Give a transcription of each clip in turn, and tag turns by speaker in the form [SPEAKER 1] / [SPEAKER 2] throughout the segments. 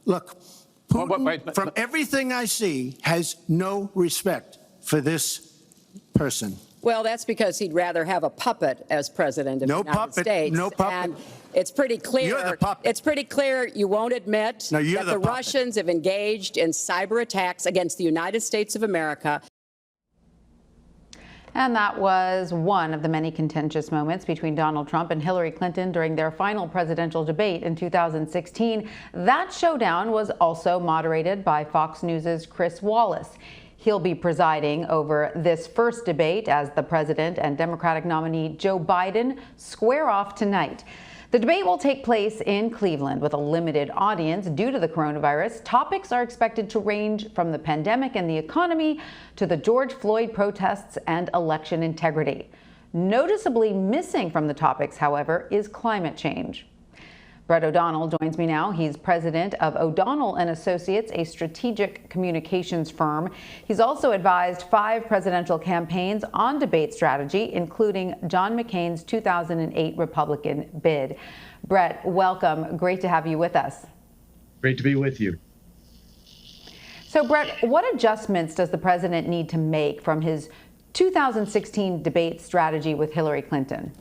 [SPEAKER 1] Look, Putin, from everything I see, has no respect for this person.
[SPEAKER 2] Well, that's because he'd rather have a puppet as president of the United States.
[SPEAKER 1] No puppet.
[SPEAKER 2] And it's pretty clear.
[SPEAKER 1] You're the puppet.
[SPEAKER 2] It's pretty clear you won't admit that the Russians have engaged in cyber attacks against the United States of America.
[SPEAKER 3] And that was one of the many contentious moments between Donald Trump and Hillary Clinton during their final presidential debate in 2016. That showdown was also moderated by Fox News' Chris Wallace. He'll be presiding over this first debate as the president and Democratic nominee Joe Biden square off tonight. The debate will take place in Cleveland with a limited audience due to the coronavirus. Topics are expected to range from the pandemic and the economy to the George Floyd protests and election integrity. Noticeably missing from the topics, however, is climate change. Brett O'Donnell joins me now. He's president of O'Donnell and Associates, a strategic communications firm. He's also advised 5 presidential campaigns on debate strategy, including John McCain's 2008 Republican bid. Brett, welcome. Great to have you with us.
[SPEAKER 4] Great to be with you.
[SPEAKER 3] So, Brett, what adjustments does the president need to make from his 2016 debate strategy with Hillary Clinton?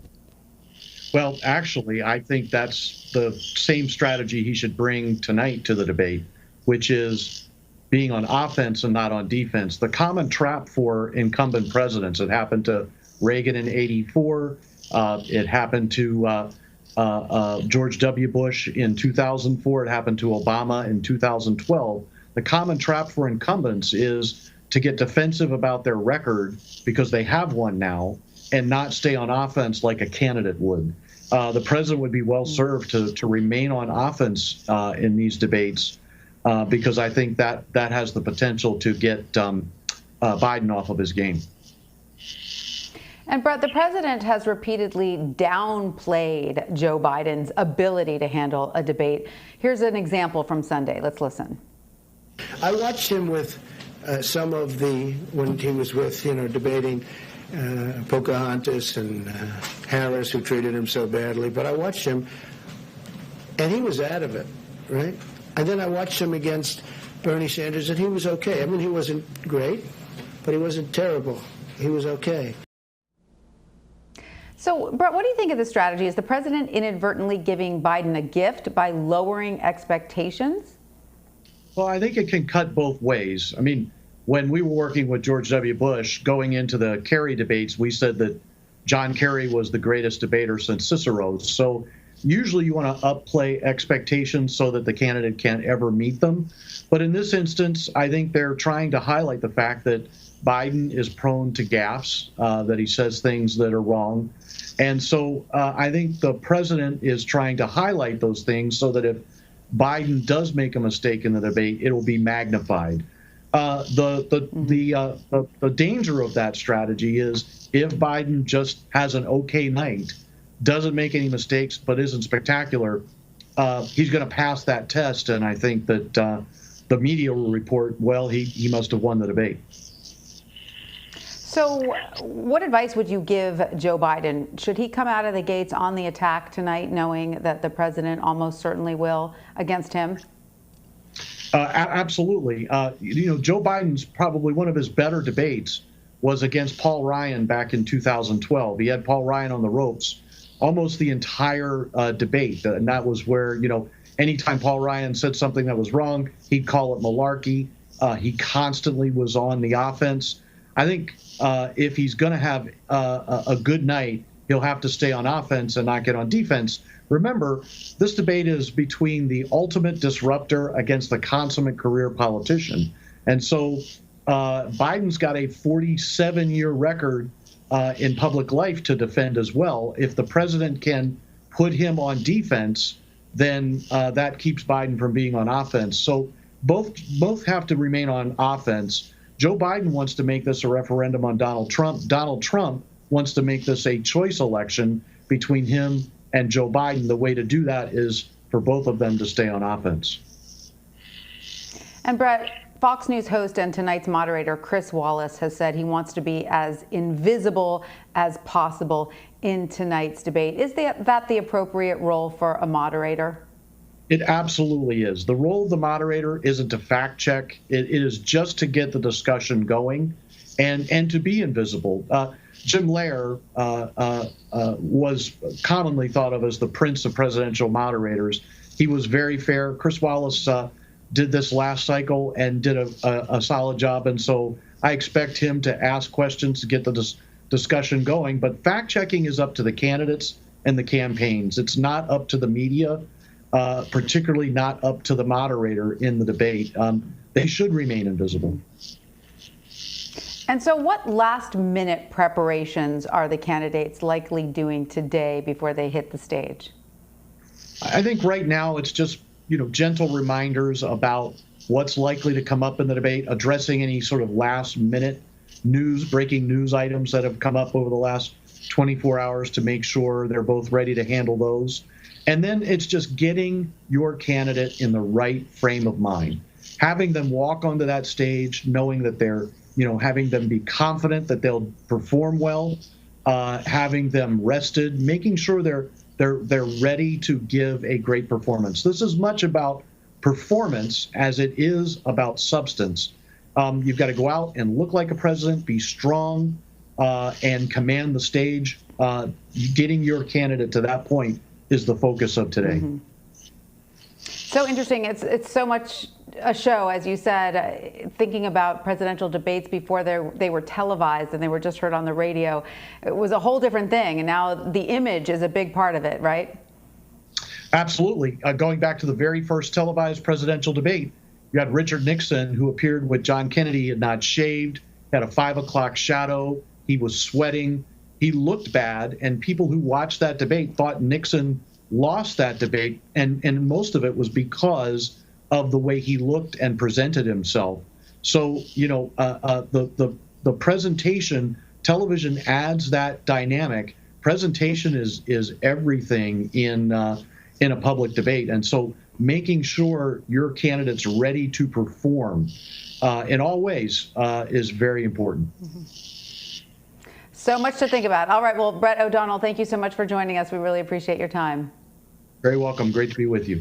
[SPEAKER 4] Well, actually, I think that's the same strategy he should bring tonight to the debate, which is being on offense and not on defense. The common trap for incumbent presidents, it happened to Reagan in '84, it happened to George W. Bush in 2004, it happened to Obama in 2012. The common trap for incumbents is to get defensive about their record because they have one now and not stay on offense like a candidate would. The president would be well served to remain on offense in these debates because I think that has the potential to get Biden off of his game.
[SPEAKER 3] And Brett, the president has repeatedly downplayed Joe Biden's ability to handle a debate. Here's an example from Sunday. Let's listen.
[SPEAKER 1] I watched him with some of when he was with, debating Pocahontas and Harris, who treated him so badly. But I watched him, and he was out of it, right? And then I watched him against Bernie Sanders, and he was okay. I mean, he wasn't great, but he wasn't terrible. He was okay.
[SPEAKER 3] So, Brett, what do you think of the strategy? Is the president inadvertently giving Biden a gift by lowering expectations?
[SPEAKER 4] Well, I think it can cut both ways. I mean, when we were working with George W. Bush, going into the Kerry debates, we said that John Kerry was the greatest debater since Cicero. So usually you want to upplay expectations so that the candidate can't ever meet them. But in this instance, I think they're trying to highlight the fact that Biden is prone to gaffes, that he says things that are wrong. And so I think the president is trying to highlight those things so that if Biden does make a mistake in the debate, it will be magnified. The danger of that strategy is if Biden just has an okay night, doesn't make any mistakes, but isn't spectacular, he's going to pass that test. And I think that the media will report, well, he must have won the debate.
[SPEAKER 3] So what advice would you give Joe Biden? Should he come out of the gates on the attack tonight, knowing that the president almost certainly will against him?
[SPEAKER 4] Absolutely. Joe Biden's probably one of his better debates was against Paul Ryan back in 2012. He had Paul Ryan on the ropes almost the entire debate. And that was where, anytime Paul Ryan said something that was wrong, he'd call it malarkey. He constantly was on the offense. I think if he's going to have a good night, he'll have to stay on offense and not get on defense. Remember, this debate is between the ultimate disruptor against the consummate career politician. And so Biden's got a 47-year record in public life to defend as well. If the president can put him on defense, then that keeps Biden from being on offense. So both have to remain on offense. Joe Biden wants to make this a referendum on Donald Trump. Donald Trump wants to make this a choice election between him and Joe Biden. The way to do that is for both of them to stay on offense.
[SPEAKER 3] And Brett, Fox News host and tonight's moderator, Chris Wallace, has said he wants to be as invisible as possible in tonight's debate. Is that the appropriate role for a moderator?
[SPEAKER 4] It absolutely is. The role of the moderator isn't to fact check. It is just to get the discussion going and to be invisible. Jim Lehrer was commonly thought of as the prince of presidential moderators. He was very fair. Chris Wallace did this last cycle and did a solid job. And so I expect him to ask questions to get the discussion going. But fact checking is up to the candidates and the campaigns. It's not up to the media, particularly not up to the moderator in the debate. They should remain invisible.
[SPEAKER 3] And so what last-minute preparations are the candidates likely doing today before they hit the stage?
[SPEAKER 4] I think right now it's just, gentle reminders about what's likely to come up in the debate, addressing any sort of last-minute breaking news items that have come up over the last 24 hours to make sure they're both ready to handle those. And then it's just getting your candidate in the right frame of mind, having them walk onto that stage, knowing that they're having them be confident that they'll perform well, having them rested, making sure they're ready to give a great performance. This is much about performance as it is about substance. You've got to go out and look like a president, be strong, and command the stage. Getting your candidate to that point is the focus of today.
[SPEAKER 3] Mm-hmm. So interesting. It's so much a show, as you said, thinking about presidential debates before they were televised and they were just heard on the radio. It was a whole different thing. And now the image is a big part of it, right?
[SPEAKER 4] Absolutely. Going back to the very first televised presidential debate, you had Richard Nixon, who appeared with John Kennedy, had not shaved, had a 5 o'clock shadow. He was sweating. He looked bad. And people who watched that debate thought Nixon lost that debate. And most of it was because of the way he looked and presented himself. So, the presentation, television adds that dynamic. Presentation is everything in a public debate. And so making sure your candidate's ready to perform in all ways is very important.
[SPEAKER 3] Mm-hmm. So much to think about. All right. Well, Brett O'Donnell, thank you so much for joining us. We really appreciate your time.
[SPEAKER 4] Very welcome. Great to be with you.